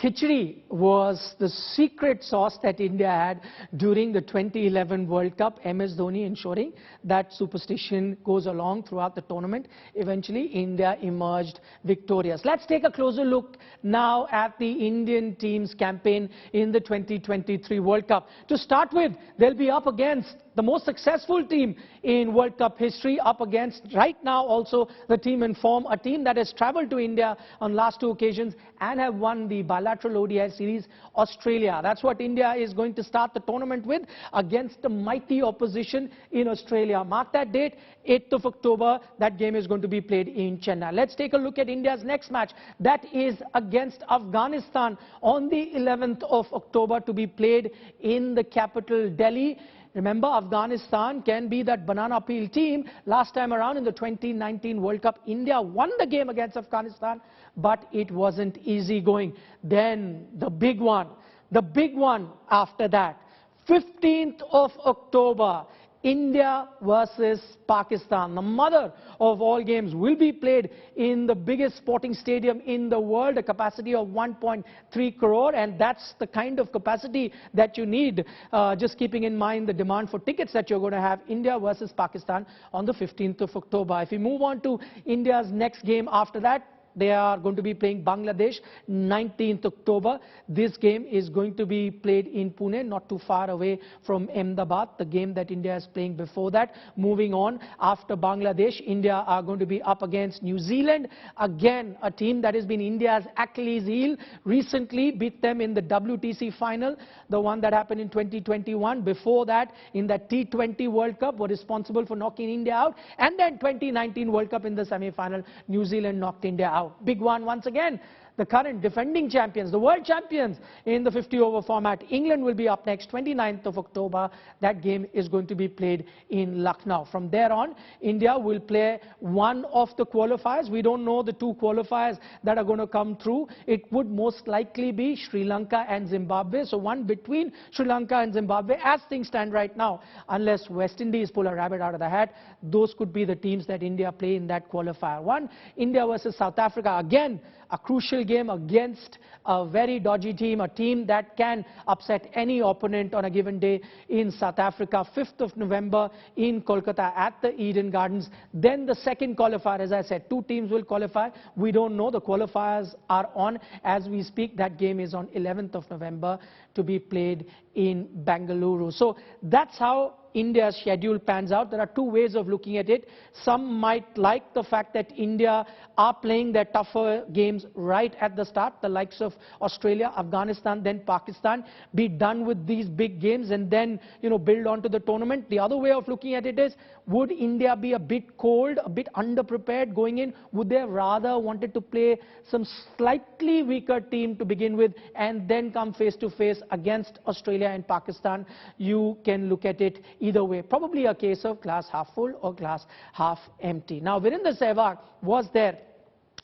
Khichdi was the secret sauce that India had during the 2011 World Cup. MS Dhoni ensuring that superstition goes along throughout the tournament. Eventually, India emerged victorious. Let's take a closer look now at the Indian team's campaign in the 2023 World Cup. To start with, they'll be up against the most successful team in World Cup history, up against right now also the team in form, a team that has travelled to India on last two occasions and have won the bilateral ODI series, Australia. That's what India is going to start the tournament with, against the mighty opposition in Australia. Mark that date, 8th of October, that game is going to be played in Chennai. Let's take a look at India's next match. That is against Afghanistan on the 11th of October, to be played in the capital, Delhi. Remember, Afghanistan can be that banana peel team. Last time around in the 2019 World Cup, India won the game against Afghanistan, but it wasn't easy going. Then the big one after that, 15th of October, India versus Pakistan. The mother of all games will be played in the biggest sporting stadium in the world, a capacity of 1.3 crore, and that's the kind of capacity that you need, just keeping in mind the demand for tickets that you're going to have. India versus Pakistan on the 15th of October. If we move on to India's next game after that, they are going to be playing Bangladesh, 19th October. This game is going to be played in Pune, not too far away from Ahmedabad, the game that India is playing before that. Moving on, after Bangladesh, India are going to be up against New Zealand. Again, a team that has been India's Achilles heel. Recently beat them in the WTC final, the one that happened in 2021. Before that, in the T20 World Cup, were responsible for knocking India out. And then 2019 World Cup in the semi-final, New Zealand knocked India out. Big one once again. The current defending champions, the world champions in the 50-over format. England will be up next, 29th of October. That game is going to be played in Lucknow. From there on, India will play one of the qualifiers. We don't know the two qualifiers that are going to come through. It would most likely be Sri Lanka and Zimbabwe. So one between Sri Lanka and Zimbabwe, as things stand right now, unless West Indies pull a rabbit out of the hat, those could be the teams that India play in that qualifier. One, India versus South Africa. Again, a crucial game against a very dodgy team, a team that can upset any opponent on a given day in South Africa. 5th of November in Kolkata at the Eden Gardens. Then the second qualifier, as I said, two teams will qualify. We don't know. The qualifiers are on as we speak. That game is on 11th of November to be played in Bengaluru. So that's how India's schedule pans out. There are two ways of looking at it. Some might like the fact that India are playing their tougher games right at the start, the likes of Australia, Afghanistan, then Pakistan, be done with these big games and then, build onto the tournament. The other way of looking at it is, would India be a bit cold, a bit underprepared going in? Would they have rather wanted to play some slightly weaker team to begin with and then come face to face against Australia and Pakistan? You can look at it either way. Probably a case of glass half full or glass half empty. Now, Virender Sehwag was there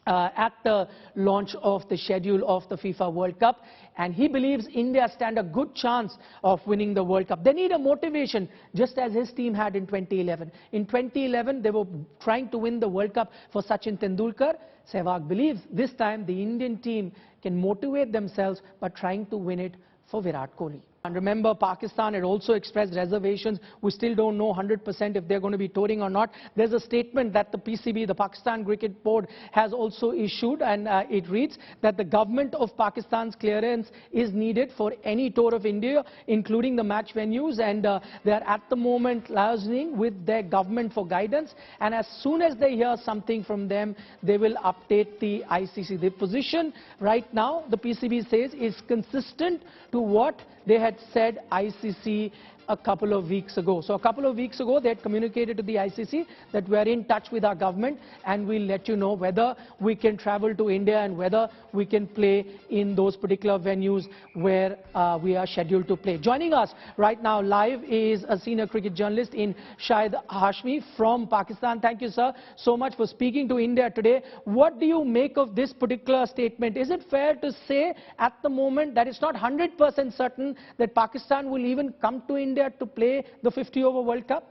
at the launch of the schedule of the FIFA World Cup, and he believes India stand a good chance of winning the World Cup. They need a motivation, just as his team had in 2011. In 2011, they were trying to win the World Cup for Sachin Tendulkar. Sehwag believes this time the Indian team can motivate themselves by trying to win it for Virat Kohli. And remember, Pakistan had also expressed reservations. We still don't know 100% if they're going to be touring or not. There's a statement that the PCB, the Pakistan Cricket Board, has also issued, and it reads that the government of Pakistan's clearance is needed for any tour of India, including the match venues, and they're at the moment liaising with their government for guidance, and as soon as they hear something from them, they will update the ICC. The position right now, the PCB says, is consistent to what they had said ICC a couple of weeks ago. So a couple of weeks ago, they had communicated to the ICC that we are in touch with our government and we'll let you know whether we can travel to India and whether we can play in those particular venues where we are scheduled to play. Joining us right now live is a senior cricket journalist in Shahid Hashmi from Pakistan. Thank you, sir, so much for speaking to India today. What do you make of this particular statement? Is it fair to say at the moment that it's not 100% certain that Pakistan will even come to India to play the 50-over World Cup?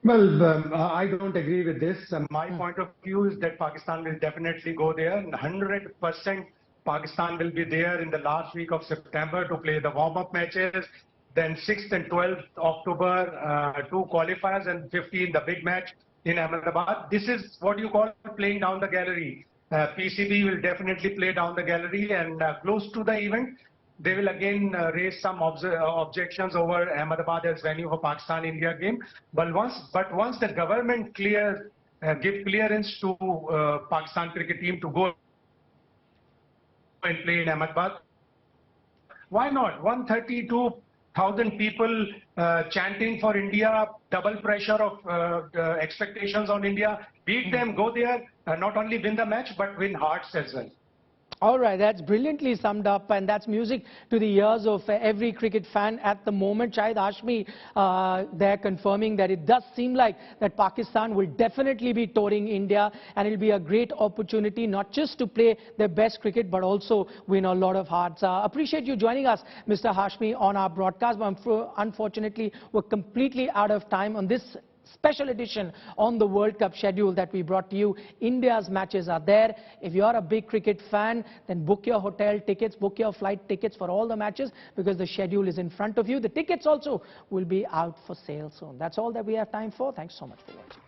Well, I don't agree with this. My point of view is that Pakistan will definitely go there. 100% Pakistan will be there in the last week of September to play the warm-up matches. Then 6th and 12th October, two qualifiers, and 15th, the big match in Ahmedabad. This is what you call playing down the gallery. PCB will definitely play down the gallery, and close to the event, they will again raise some objections over Ahmedabad as venue for Pakistan-India game. But once the government give clearance to Pakistan cricket team to go and play in Ahmedabad, why not? 132,000 people chanting for India, double pressure of expectations on India. Beat them, go there, not only win the match, but win hearts as well. All right, that's brilliantly summed up, and that's music to the ears of every cricket fan at the moment. Shahid Hashmi, they're confirming that it does seem like that Pakistan will definitely be touring India, and it'll be a great opportunity not just to play their best cricket, but also win a lot of hearts. Appreciate you joining us, Mr. Hashmi, on our broadcast, but unfortunately, we're completely out of time on this special edition on the World Cup schedule that we brought to you. India's matches are there. If you're a big cricket fan, then book your hotel tickets, book your flight tickets for all the matches, because the schedule is in front of you. The tickets also will be out for sale soon. That's all that we have time for. Thanks so much for watching.